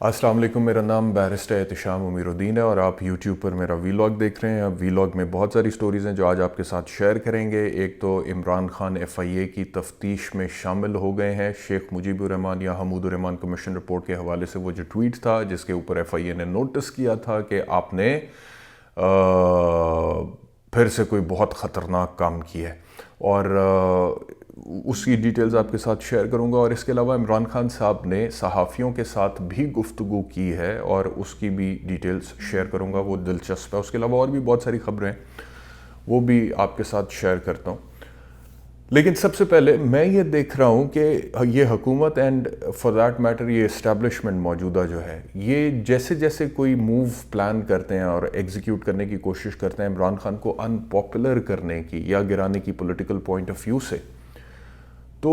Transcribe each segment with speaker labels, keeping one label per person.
Speaker 1: السلام علیکم، میرا نام بیرسٹر احتشام امیر الدین ہے اور آپ یوٹیوب پر میرا ویلاگ دیکھ رہے ہیں۔ اب ویلاگ میں بہت ساری سٹوریز ہیں جو آج آپ کے ساتھ شیئر کریں گے۔ ایک تو عمران خان ایف آئی اے کی تفتیش میں شامل ہو گئے ہیں۔ شیخ مجیب الرحمان یا حمود الرحمان کمیشن رپورٹ کے حوالے سے وہ جو ٹویٹ تھا جس کے اوپر ایف آئی اے نے نوٹس کیا تھا کہ آپ نے پھر سے کوئی بہت خطرناک کام کیا ہے، اور اس کی ڈیٹیلز آپ کے ساتھ شیئر کروں گا۔ اور اس کے علاوہ عمران خان صاحب نے صحافیوں کے ساتھ بھی گفتگو کی ہے اور اس کی بھی ڈیٹیلز شیئر کروں گا، وہ دلچسپ ہے۔ اس کے علاوہ اور بھی بہت ساری خبریں وہ بھی آپ کے ساتھ شیئر کرتا ہوں۔ لیکن سب سے پہلے میں یہ دیکھ رہا ہوں کہ یہ حکومت اینڈ فار دیٹ میٹر یہ اسٹیبلشمنٹ موجودہ جو ہے، یہ جیسے جیسے کوئی موو پلان کرتے ہیں اور ایگزیکیوٹ کرنے کی کوشش کرتے ہیں عمران خان کو ان پاپولر کرنے کی یا گرانے کی پولیٹیکل پوائنٹ آف ویو سے، تو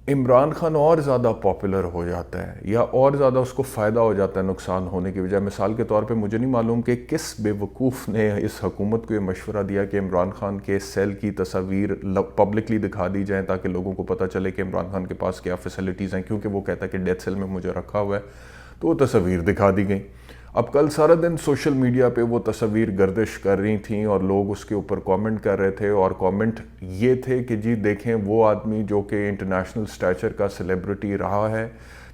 Speaker 1: عمران خان اور زیادہ پاپولر ہو جاتا ہے یا اور زیادہ اس کو فائدہ ہو جاتا ہے نقصان ہونے کی بجائے۔ مثال کے طور پہ مجھے نہیں معلوم کہ کس بے وقوف نے اس حکومت کو یہ مشورہ دیا کہ عمران خان کے سیل کی تصاویر پبلکلی دکھا دی جائیں تاکہ لوگوں کو پتہ چلے کہ عمران خان کے پاس کیا فیسلٹیز ہیں، کیونکہ وہ کہتا ہے کہ ڈیتھ سیل میں مجھے رکھا ہوا ہے، تو وہ تصاویر دکھا دی گئیں۔ اب کل سارا دن سوشل میڈیا پہ وہ تصاویر گردش کر رہی تھیں اور لوگ اس کے اوپر کامنٹ کر رہے تھے، اور کامنٹ یہ تھے کہ جی دیکھیں وہ آدمی جو کہ انٹرنیشنل سٹیچر کا سیلیبریٹی رہا ہے،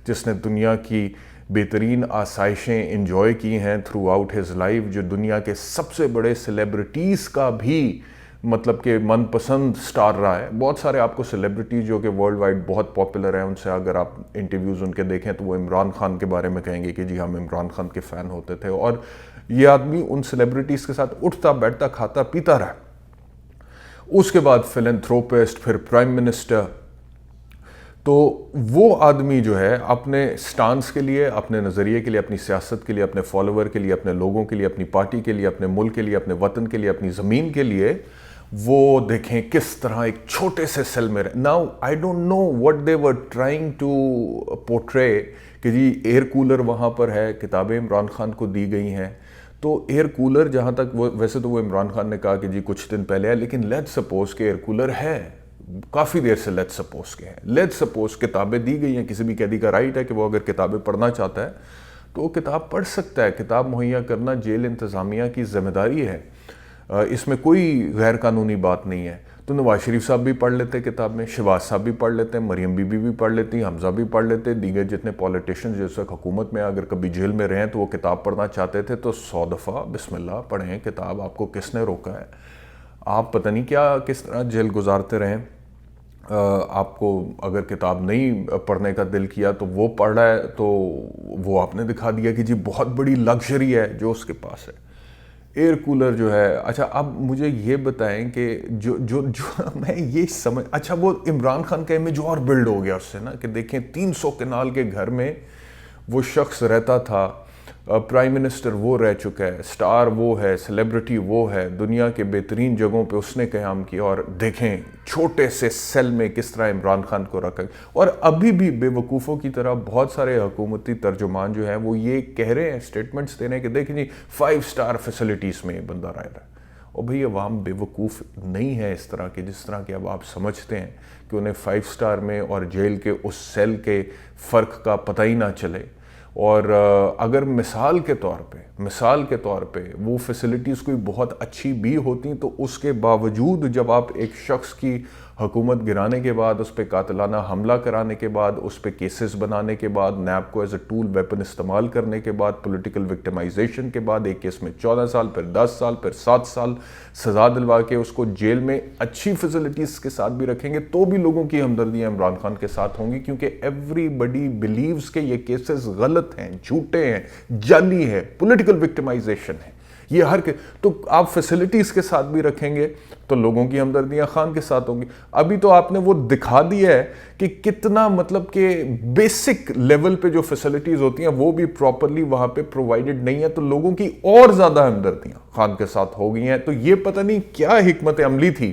Speaker 1: جس نے دنیا کی بہترین آسائشیں انجوائے کی ہیں تھرو آؤٹ ہز لائف، جو دنیا کے سب سے بڑے سیلیبریٹیز کا بھی مطلب کہ من پسند سٹار رہا ہے۔ بہت سارے آپ کو سیلیبریٹیز جو کہ ورلڈ وائڈ بہت پاپولر ہیں، ان سے اگر آپ انٹرویوز ان کے دیکھیں تو وہ عمران خان کے بارے میں کہیں گے کہ جی ہم عمران خان کے فین ہوتے تھے، اور یہ آدمی ان سیلیبریٹیز کے ساتھ اٹھتا بیٹھتا کھاتا پیتا رہا۔ اس کے بعد فلینتھروپسٹ، پھر پرائم منسٹر۔ تو وہ آدمی جو ہے اپنے سٹانس کے لیے، اپنے نظریے کے لیے، اپنی سیاست کے لیے، اپنے فالوور کے لیے، اپنے لوگوں کے لیے، اپنی پارٹی کے لیے، اپنے ملک کے لیے، اپنے وطن کے لیے، اپنی زمین کے لیے، وہ دیکھیں کس طرح ایک چھوٹے سے سیل میں رہے۔ Now I don't know what they are trying to portray کہ جی ایئر کولر وہاں پر ہے، کتابیں عمران خان کو دی گئی ہیں، تو ایئر کولر جہاں تک ویسے تو وہ عمران خان نے کہا کہ جی کچھ دن پہلے ہے، لیکن لیٹ سپوز کہ ایئر کولر ہے کافی دیر سے، لیٹ سپوز کے ہیں، لیٹ سپوز کتابیں دی گئی ہیں، کسی بھی قیدی کا رائٹ ہے کہ وہ اگر کتابیں پڑھنا چاہتا ہے تو وہ کتاب پڑھ سکتا ہے۔ کتاب مہیا کرنا جیل انتظامیہ کی ذمہ داری ہے، اس میں کوئی غیر قانونی بات نہیں ہے۔ تو نواز شریف صاحب بھی پڑھ لیتے کتاب میں، شہباز صاحب بھی پڑھ لیتے ہیں، مریم بی بی بھی پڑھ لیتی، حمزہ بھی پڑھ لیتے، دیگر جتنے پولیٹیشنز جس وقت حکومت میں اگر کبھی جیل میں رہیں تو وہ کتاب پڑھنا چاہتے تھے تو 100 دفعہ بسم اللہ پڑھیں کتاب، آپ کو کس نے روکا ہے؟ آپ پتہ نہیں کیا کس طرح جیل گزارتے رہیں۔ آپ کو اگر کتاب نہیں پڑھنے کا دل کیا تو وہ پڑھ رہا ہے تو وہ آپ نے دکھا دیا کہ جی بہت بڑی لگژری ہے جو اس کے پاس ہے، ایئر کولر جو ہے۔ اچھا اب مجھے یہ بتائیں کہ جو میں یہ سمجھ، اچھا وہ عمران خان کا امیج اور بلڈ ہو گیا اس سے نا، کہ دیکھیں 300 کنال کے گھر میں وہ شخص رہتا تھا، پرائم منسٹر وہ رہ چکا ہے، سٹار وہ ہے، سیلیبریٹی وہ ہے، دنیا کے بہترین جگہوں پہ اس نے قیام کیا، اور دیکھیں چھوٹے سے سیل میں کس طرح عمران خان کو رکھا۔ اور ابھی بھی بے وقوفوں کی طرح بہت سارے حکومتی ترجمان جو ہیں وہ یہ کہہ رہے ہیں، سٹیٹمنٹس دے رہے ہیں کہ دیکھیں جی 5 اسٹار فیسلٹیز میں یہ بندہ رہ رہا ہے۔ اور بھئی عوام بے وقوف نہیں ہے اس طرح کے جس طرح کہ اب آپ سمجھتے ہیں کہ انہیں 5 اسٹار میں اور جیل کے اس سیل کے فرق کا پتہ ہی نہ چلے۔ اور اگر مثال کے طور پہ وہ فیسلٹیز کوئی بہت اچھی بھی ہوتی تو اس کے باوجود جب آپ ایک شخص کی حکومت گرانے کے بعد، اس پہ قاتلانہ حملہ کرانے کے بعد، اس پہ کیسز بنانے کے بعد، نیب کو ایز اے ٹول ویپن استعمال کرنے کے بعد، پولیٹیکل وکٹمائزیشن کے بعد، ایک کیس میں 14 سال، پھر 10 سال، پھر 7 سال سزا دلوا کے اس کو جیل میں اچھی فیسلٹیز کے ساتھ بھی رکھیں گے تو بھی لوگوں کی ہمدردیاں عمران خان کے ساتھ ہوں گی، کیونکہ ایوری بڈی بلیوز کہ یہ کیسز غلط ہیں، جھوٹے ہیں، جعلی ہے، پولیٹیکل وکٹمائزیشن ہے، یہ تو آپ فیسلٹیز کے ساتھ بھی رکھیں گے تو لوگوں کی ہمدردیاں خان کے ساتھ ہوں گی۔ ابھی تو آپ نے وہ دکھا دیا ہے کہ کتنا مطلب کہ بیسک لیول پہ جو فیسلٹیز ہوتی ہیں وہ بھی پراپرلی وہاں پہ پرووائڈڈ نہیں ہے، تو لوگوں کی اور زیادہ ہمدردیاں خان کے ساتھ ہو گئی ہیں۔ تو یہ پتہ نہیں کیا حکمت عملی تھی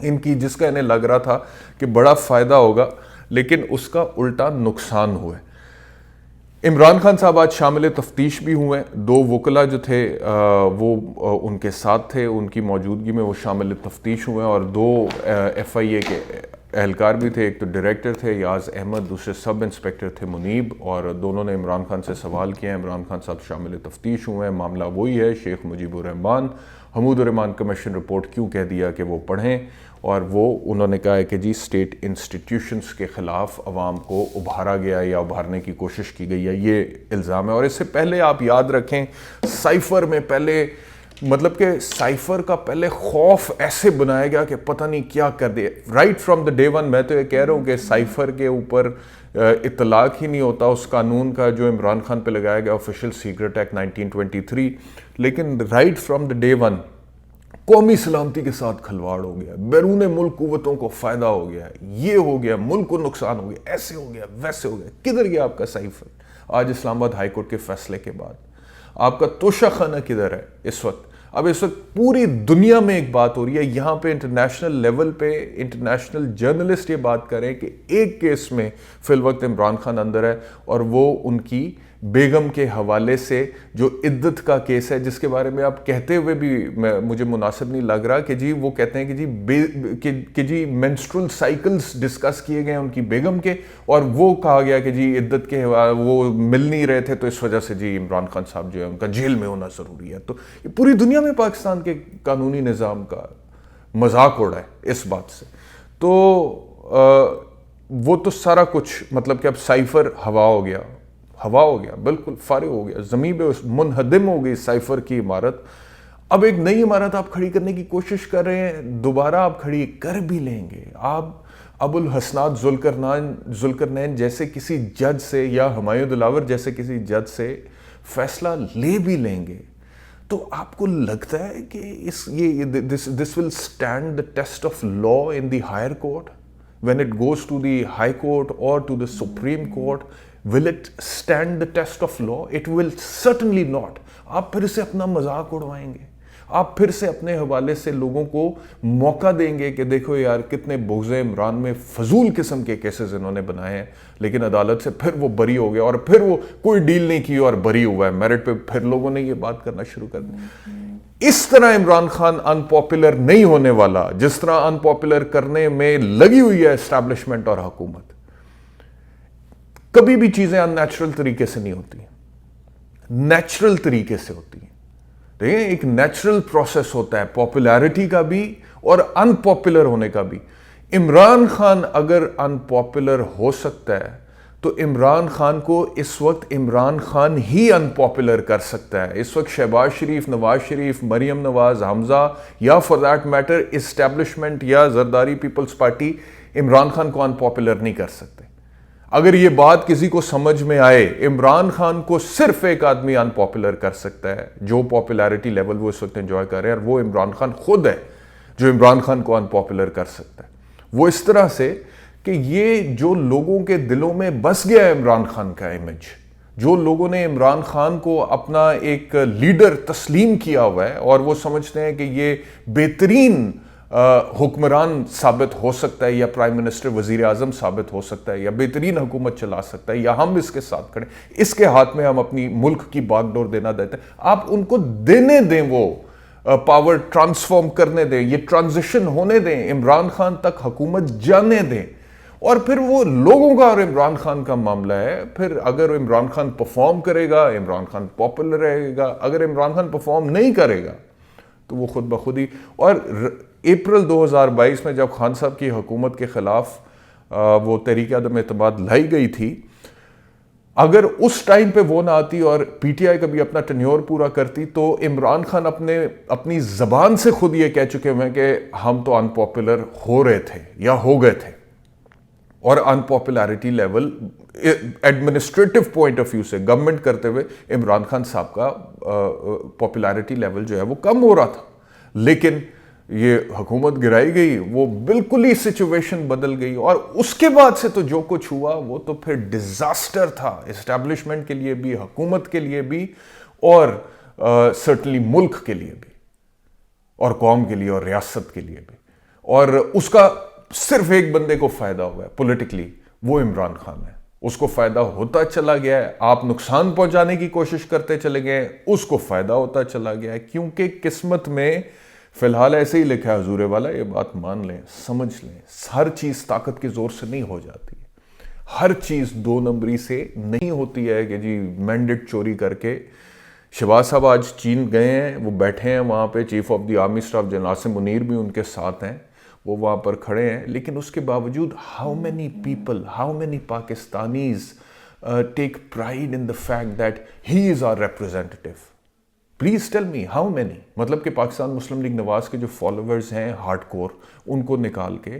Speaker 1: ان کی جس کا انہیں لگ رہا تھا کہ بڑا فائدہ ہوگا، لیکن اس کا الٹا نقصان ہوا ہے۔ عمران خان صاحب آج شامل تفتیش بھی ہوئے ہیں، 2 وکلا جو تھے وہ ان کے ساتھ تھے، ان کی موجودگی میں وہ شامل تفتیش ہوئے ہیں، اور 2 ایف آئی اے کے اہلکار بھی تھے, ایک تو ڈائریکٹر تھے یاز احمد, دوسرے سب انسپیکٹر تھے منیب, اور دونوں نے عمران خان سے سوال کیا. عمران خان صاحب شامل تفتیش ہوئے ہیں. معاملہ وہی ہے, شیخ مجیب الرحمان حمود الرحمان کمیشن رپورٹ کیوں کہہ دیا کہ وہ پڑھیں, اور وہ انہوں نے کہا ہے کہ جی اسٹیٹ انسٹیٹیوشنز کے خلاف عوام کو ابھارا گیا یا ابھارنے کی کوشش کی گئی ہے, یہ الزام ہے. اور اس سے پہلے آپ یاد رکھیں سائفر میں پہلے مطلب کہ سائفر کا پہلے خوف ایسے بنایا گیا کہ پتہ نہیں کیا کر دے. Right from the day one میں تو یہ کہہ رہا ہوں کہ سائفر کے اوپر اطلاق ہی نہیں ہوتا اس قانون کا جو عمران خان پہ لگایا گیا, آفیشیل سیکرٹ ایکٹ 1923, لیکن right from the day one قومی سلامتی کے ساتھ کھلواڑ ہو گیا, بیرون ملک قوتوں کو فائدہ ہو گیا, یہ ہو گیا, ملک کو نقصان ہو گیا, ایسے ہو گیا, ویسے ہو گیا. کدھر گیا آپ کا سائفر؟ آج اسلام آباد ہائی کورٹ کے فیصلے کے بعد آپ کا توشہ خانہ کدھر ہے اس وقت؟ اب اس وقت پوری دنیا میں ایک بات ہو رہی ہے, یہاں پہ انٹرنیشنل لیول پہ انٹرنیشنل جرنلسٹ یہ بات کریں کہ ایک کیس میں فی الوقت عمران خان اندر ہے, اور وہ ان کی بیگم کے حوالے سے جو عدت کا کیس ہے, جس کے بارے میں آپ کہتے ہوئے بھی مجھے مناسب نہیں لگ رہا کہ جی وہ کہتے ہیں کہ جی مینسٹرل سائیکلز ڈسکس کیے گئے ان کی بیگم کے, اور وہ کہا گیا کہ جی عدت کے وہ مل نہیں رہے تھے تو اس وجہ سے جی عمران خان صاحب جو ہے ان کا جیل میں ہونا ضروری ہے. تو یہ پوری دنیا میں پاکستان کے قانونی نظام کا مذاق اڑا ہے اس بات سے. تو وہ تو سارا کچھ مطلب کہ اب سائفر ہوا ہو گیا, بالکل فارغ ہو گیا, زمین پہ منہدم ہو گئی سائفر کی عمارت. اب ایک نئی عمارت آپ کھڑی کرنے کی کوشش کر رہے ہیں, دوبارہ آپ کھڑی کر بھی لیں گے, آپ ابو الحسنات ذوالقرنین جیسے کسی جج سے یا ہمایوں دلاور جیسے کسی جج سے فیصلہ لے بھی لیں گے, تو آپ کو لگتا ہے کہ this will stand the test of law in the higher court when it goes to the high court or to the Supreme Court? Will it stand the test of law? It will certainly not. آپ پھر سے اپنا مذاق اڑوائیں گے, آپ پھر سے اپنے حوالے سے لوگوں کو موقع دیں گے کہ دیکھو یار کتنے بغض عمران میں فضول قسم کے کیسز انہوں نے بنائے ہیں, لیکن عدالت سے پھر وہ بری ہو گیا, اور پھر وہ کوئی ڈیل نہیں کی اور بری ہوا ہے میرٹ پہ, پھر لوگوں نے یہ بات کرنا شروع کر دی. اس طرح عمران خان ان پاپولر نہیں ہونے والا جس طرح ان پاپولر کرنے میں لگی ہوئی ہے اسٹیبلشمنٹ اور حکومت. کبھی بھی چیزیں ان نیچرل طریقے سے نہیں ہوتی, نیچرل طریقے سے ہوتی ہیں. دیکھیں ایک نیچرل پروسیس ہوتا ہے پاپولیرٹی کا بھی اور ان پاپولر ہونے کا بھی. عمران خان اگر ان پاپولر ہو سکتا ہے تو عمران خان کو اس وقت عمران خان ہی ان پاپولر کر سکتا ہے. اس وقت شہباز شریف, نواز شریف, مریم نواز, حمزہ یا فار دیٹ میٹر اسٹیبلشمنٹ یا زرداری پیپلز پارٹی عمران خان کو ان پاپولر نہیں کر سکتے. اگر یہ بات کسی کو سمجھ میں آئے, عمران خان کو صرف ایک آدمی ان پاپولر کر سکتا ہے جو پاپولیرٹی لیول وہ اس وقت انجوائے کر رہے ہیں, اور وہ عمران خان خود ہے جو عمران خان کو ان پاپولر کر سکتا ہے. وہ اس طرح سے کہ یہ جو لوگوں کے دلوں میں بس گیا ہے عمران خان کا امیج, جو لوگوں نے عمران خان کو اپنا ایک لیڈر تسلیم کیا ہوا ہے اور وہ سمجھتے ہیں کہ یہ بہترین حکمران ثابت ہو سکتا ہے یا پرائم منسٹر وزیر اعظم ثابت ہو سکتا ہے یا بہترین حکومت چلا سکتا ہے یا ہم اس کے ساتھ کھڑے, اس کے ہاتھ میں ہم اپنی ملک کی باغ ڈور دینا دیتے ہیں. آپ ان کو دینے دیں, وہ پاور ٹرانسفارم کرنے دیں, یہ ٹرانزیشن ہونے دیں, عمران خان تک حکومت جانے دیں, اور پھر وہ لوگوں کا اور عمران خان کا معاملہ ہے. پھر اگر عمران خان پرفارم کرے گا عمران خان پاپولر رہے گا, اگر عمران خان پرفارم نہیں کرے گا تو وہ خود بخود ہی. اور اپریل 2022 میں جب خان صاحب کی حکومت کے خلاف وہ تحریک عدم اعتماد لائی گئی تھی, اگر اس ٹائم پہ وہ نہ آتی اور پی ٹی آئی کبھی اپنا ٹینیور پورا کرتی تو عمران خان اپنی زبان سے خود یہ کہہ چکے ہوئے ہیں کہ ہم تو ان پاپولر ہو رہے تھے یا ہو گئے تھے, اور ان popularity level administrative point of view سے گورنمنٹ کرتے ہوئے عمران خان صاحب کا پاپولیرٹی لیول جو ہے وہ کم ہو رہا تھا. لیکن یہ حکومت گرائی گئی, وہ بالکل ہی سچویشن بدل گئی, اور اس کے بعد سے تو جو کچھ ہوا وہ تو پھر ڈیزاسٹر تھا اسٹیبلشمنٹ کے لیے بھی, حکومت کے لیے بھی, اور سرٹنلی ملک کے لیے بھی, اور قوم کے لیے اور ریاست کے لیے بھی. اور اس کا صرف ایک بندے کو فائدہ ہوا ہے پولیٹیکلی, وہ عمران خان ہے. اس کو فائدہ ہوتا چلا گیا ہے, آپ نقصان پہنچانے کی کوشش کرتے چلے گئے, اس کو فائدہ ہوتا چلا گیا ہے, کیونکہ قسمت میں فی الحال ایسے ہی لکھا ہے حضور والا، یہ بات مان لیں، سمجھ لیں، ہر چیز طاقت کے زور سے نہیں ہو جاتی ہے، ہر چیز 2 نمبری سے نہیں ہوتی ہے کہ جی مینڈیٹ چوری کر کے۔ شہباز صاحب آج چین گئے ہیں، وہ بیٹھے ہیں وہاں پہ، chief of the army staff general Asim Munir بھی ان کے ساتھ ہیں، وہ وہاں پر کھڑے ہیں، لیکن اس کے باوجود how many people, how many Pakistanis take pride in the fact that he is our representative? Please tell me how many? مطلب کہ پاکستان مسلم لیگ نواز کے جو فالوورز ہیں ہارڈ کور، ان کو نکال کے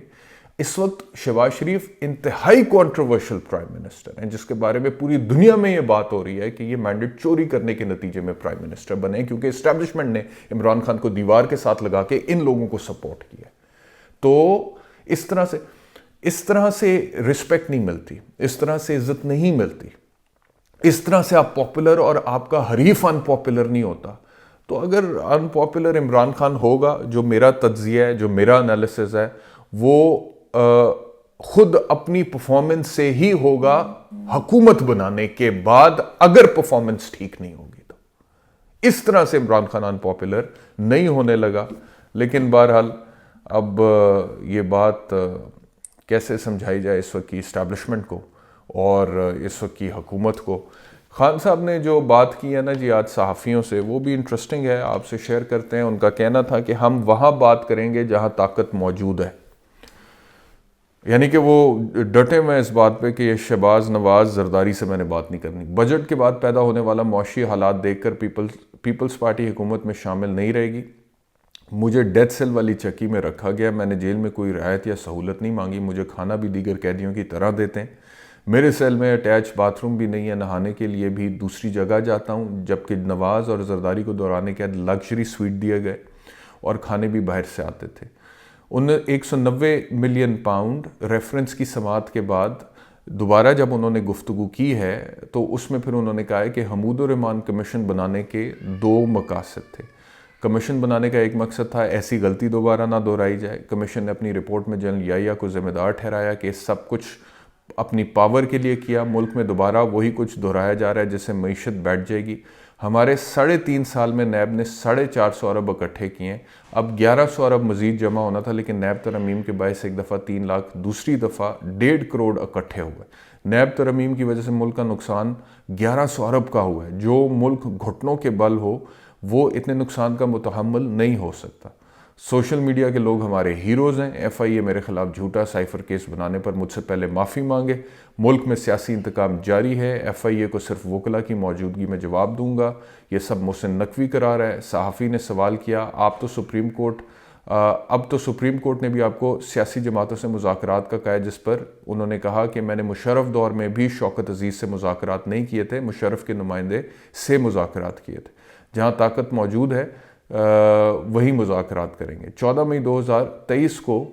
Speaker 1: اس وقت شہباز شریف انتہائی کنٹروورشل پرائم منسٹر ہیں، جس کے بارے میں پوری دنیا میں یہ بات ہو رہی ہے کہ یہ مینڈیٹ چوری کرنے کے نتیجے میں پرائم منسٹر بنے، کیونکہ اسٹیبلشمنٹ نے عمران خان کو دیوار کے ساتھ لگا کے ان لوگوں کو سپورٹ کیا۔ تو اس طرح سے رسپیکٹ نہیں ملتی، اس طرح سے عزت نہیں ملتی، اس طرح سے آپ پاپولر اور آپ کا حریف ان پاپولر نہیں ہوتا۔ تو اگر ان پاپولر عمران خان ہوگا، جو میرا تجزیہ ہے، جو میرا انالیسز ہے، وہ خود اپنی پرفارمنس سے ہی ہوگا، حکومت بنانے کے بعد اگر پرفارمنس ٹھیک نہیں ہوگی تو۔ اس طرح سے عمران خان ان پاپولر نہیں ہونے لگا۔ لیکن بہرحال اب یہ بات کیسے سمجھائی جائے اس وقت کی اسٹیبلشمنٹ کو اور اس وقت کی حکومت کو۔ خان صاحب نے جو بات کی ہے نا جی آج صحافیوں سے، وہ بھی انٹرسٹنگ ہے، آپ سے شیئر کرتے ہیں۔ ان کا کہنا تھا کہ ہم وہاں بات کریں گے جہاں طاقت موجود ہے، یعنی کہ وہ ڈٹے ہوئے اس بات پہ کہ شہباز نواز زرداری سے میں نے بات نہیں کرنی۔ بجٹ کے بعد پیدا ہونے والا معاشی حالات دیکھ کر پیپلز پارٹی حکومت میں شامل نہیں رہے گی۔ مجھے ڈیتھ سیل والی چکی میں رکھا گیا، میں نے جیل میں کوئی رعایت یا سہولت نہیں مانگی، مجھے کھانا بھی دیگر قیدیوں کی طرح دیتے ہیں۔ میرے سیل میں اٹیچ باتھ روم بھی نہیں ہے، نہانے کے لیے بھی دوسری جگہ جاتا ہوں، جبکہ نواز اور زرداری کو دوران قید لگژری سویٹ دیے گئے اور کھانے بھی باہر سے آتے تھے۔ 190 ملین پاؤنڈ ریفرنس کی سماعت کے بعد دوبارہ جب انہوں نے گفتگو کی ہے تو اس میں پھر انہوں نے کہا ہے کہ حمود الرحمان کمیشن بنانے کے 2 مقاصد تھے۔ کمیشن بنانے کا ایک مقصد تھا ایسی غلطی دوبارہ نہ دہرائی جائے۔ کمیشن نے اپنی رپورٹ میں جنرل یحییٰ کو ذمہ دار ٹھہرایا کہ سب کچھ اپنی پاور کے لیے کیا، ملک میں دوبارہ وہی کچھ دہرایا جا رہا ہے جس سے معیشت بیٹھ جائے گی۔ ہمارے 3.5 سال میں نیب نے 450 ارب اکٹھے کیے ہیں، اب 1100 ارب مزید جمع ہونا تھا، لیکن نیب ترمیم کے باعث ایک دفعہ 3 لاکھ، دوسری دفعہ 1.5 کروڑ اکٹھے ہوئے۔ نیب ترمیم کی وجہ سے ملک کا نقصان 1100 ارب کا ہوا ہے۔ جو ملک گھٹنوں کے بل ہو وہ اتنے نقصان کا متحمل نہیں ہو سکتا۔ سوشل میڈیا کے لوگ ہمارے ہیروز ہیں۔ ایف آئی اے میرے خلاف جھوٹا سائفر کیس بنانے پر مجھ سے پہلے معافی مانگے۔ ملک میں سیاسی انتقام جاری ہے، ایف آئی اے کو صرف وکلا کی موجودگی میں جواب دوں گا، یہ سب محسن نقوی کرا رہا ہے۔ صحافی نے سوال کیا اب تو سپریم کورٹ نے بھی آپ کو سیاسی جماعتوں سے مذاکرات کا کہا ہے، جس پر انہوں نے کہا کہ میں نے مشرف دور میں بھی شوکت عزیز سے مذاکرات نہیں کیے تھے، مشرف کے نمائندے سے مذاکرات کیے تھے۔ جہاں طاقت موجود ہے وہی مذاکرات کریں گے۔ 14 مئی 2023 کو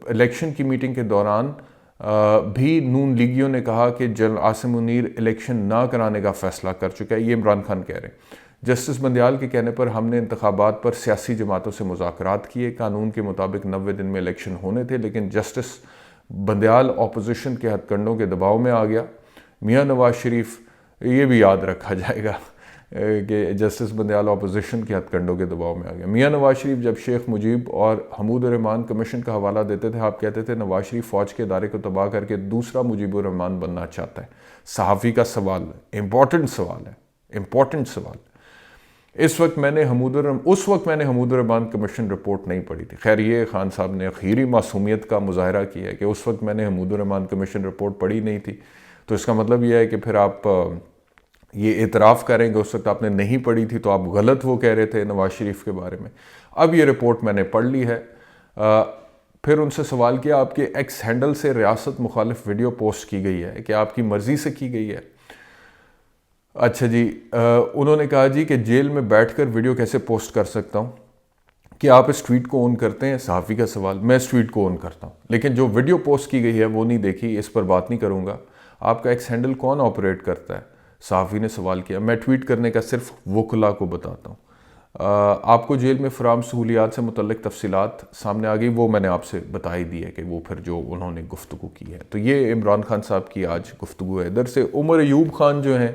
Speaker 1: الیکشن کی میٹنگ کے دوران بھی نون لیگیوں نے کہا کہ جنرل عاصم منیر الیکشن نہ کرانے کا فیصلہ کر چکا ہے، یہ عمران خان کہہ رہے ہیں۔ جسٹس بندیال کے کہنے پر ہم نے انتخابات پر سیاسی جماعتوں سے مذاکرات کیے، قانون کے مطابق 90 دن میں الیکشن ہونے تھے، لیکن جسٹس بندیال اپوزیشن کے ہتھ کنڈوں کے دباؤ میں آ گیا۔ میاں نواز شریف، یہ بھی یاد رکھا جائے گا کہ جسٹس بندیال اپوزیشن کے ہتھ کنڈوں کے دباؤ میں آ گیا۔ میاں نواز شریف جب شیخ مجیب اور حمود الرحمان کمیشن کا حوالہ دیتے تھے، آپ کہتے تھے نواز شریف فوج کے ادارے کو تباہ کر کے دوسرا مجیب الرحمان بننا چاہتا ہے۔ صحافی کا سوال ہے، امپورٹنٹ سوال۔ اس وقت میں نے حمود الرحمان کمیشن رپورٹ نہیں پڑھی تھی۔ خیر یہ خان صاحب نے اخیری معصومیت کا مظاہرہ کیا ہے کہ اس وقت میں نے حمود الرحمان کمیشن رپورٹ پڑھی نہیں تھی، تو اس کا مطلب یہ ہے کہ پھر آپ یہ اعتراف کریں گے اس وقت آپ نے نہیں پڑھی تھی، تو آپ غلط وہ کہہ رہے تھے نواز شریف کے بارے میں۔ اب یہ رپورٹ میں نے پڑھ لی ہے۔ پھر ان سے سوال کیا آپ کے ایکس ہینڈل سے ریاست مخالف ویڈیو پوسٹ کی گئی ہے کہ آپ کی مرضی سے کی گئی ہے؟ اچھا جی، انہوں نے کہا جی کہ جیل میں بیٹھ کر ویڈیو کیسے پوسٹ کر سکتا ہوں؟ کہ آپ اس ٹویٹ کو اون کرتے ہیں؟ صحافی کا سوال۔ میں اس ٹویٹ کو اون کرتا ہوں، لیکن جو ویڈیو پوسٹ کی گئی ہے وہ نہیں دیکھی، اس پر بات نہیں کروں گا۔ آپ کا ایکس ہینڈل کون آپریٹ کرتا ہے؟ صحافی نے سوال کیا۔ میں ٹویٹ کرنے کا صرف وکلا کو بتاتا ہوں۔ آپ کو جیل میں فراہم سہولیات سے متعلق تفصیلات سامنے آ گئی، وہ میں نے آپ سے بتائی دی ہے کہ وہ پھر جو انہوں نے گفتگو کی ہے۔ تو یہ عمران خان صاحب کی آج گفتگو ہے۔ ادھر سے عمر ایوب خان جو ہیں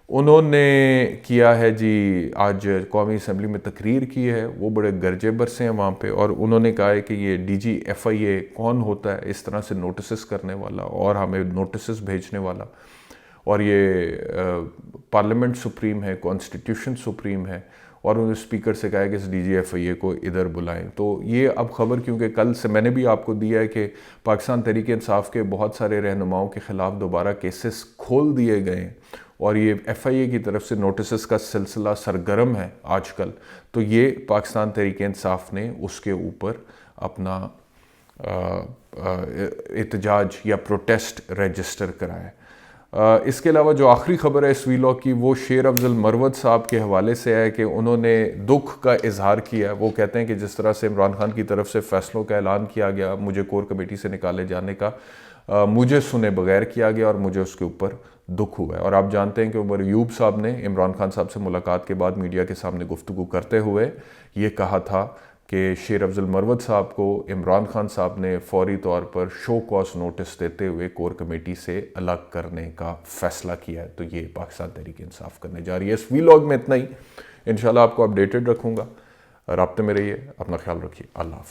Speaker 1: انہوں نے کیا ہے جی آج قومی اسمبلی میں تقریر کی ہے، وہ بڑے گرجے برسے ہیں وہاں پہ، اور انہوں نے کہا ہے کہ یہ ڈی جی ایف آئی اے کون ہوتا ہے اس طرح سے نوٹسز کرنے والا اور ہمیں نوٹسز بھیجنے والا، اور یہ پارلیمنٹ سپریم ہے، کانسٹیٹیوشن سپریم ہے، اور انہوں نے اسپیکر سے کہا ہے کہ اس ڈی جی ایف آئی اے کو ادھر بلائیں۔ تو یہ اب خبر، کیونکہ کل سے میں نے بھی آپ کو دیا ہے کہ پاکستان تحریک انصاف کے بہت سارے رہنماؤں کے خلاف دوبارہ کیسز کھول دیے گئے ہیں، اور یہ ایف آئی اے کی طرف سے نوٹسز کا سلسلہ سرگرم ہے آج کل، تو یہ پاکستان تحریک انصاف نے اس کے اوپر اپنا احتجاج یا پروٹیسٹ رجسٹر کرایا ہے۔ اس کے علاوہ جو آخری خبر ہے اس ویلاگ کی، وہ شیر افضل مروت صاحب کے حوالے سے ہے کہ انہوں نے دکھ کا اظہار کیا ہے۔ وہ کہتے ہیں کہ جس طرح سے عمران خان کی طرف سے فیصلوں کا اعلان کیا گیا مجھے کور کمیٹی سے نکالے جانے کا، مجھے سنے بغیر کیا گیا اور مجھے اس کے اوپر دکھ ہوا ہے۔ اور آپ جانتے ہیں کہ عمر ایوب صاحب نے عمران خان صاحب سے ملاقات کے بعد میڈیا کے سامنے گفتگو کرتے ہوئے یہ کہا تھا کہ شیر افضل مروت صاحب کو عمران خان صاحب نے فوری طور پر شو کاز نوٹس دیتے ہوئے کور کمیٹی سے الگ کرنے کا فیصلہ کیا ہے۔ تو یہ پاکستان تحریک انصاف کرنے جا رہی ہے۔ اس ویلاگ میں اتنا ہی، انشاءاللہ آپ کو اپڈیٹڈ رکھوں گا، رابطے میں رہیے، اپنا خیال رکھیے، اللہ حافظ۔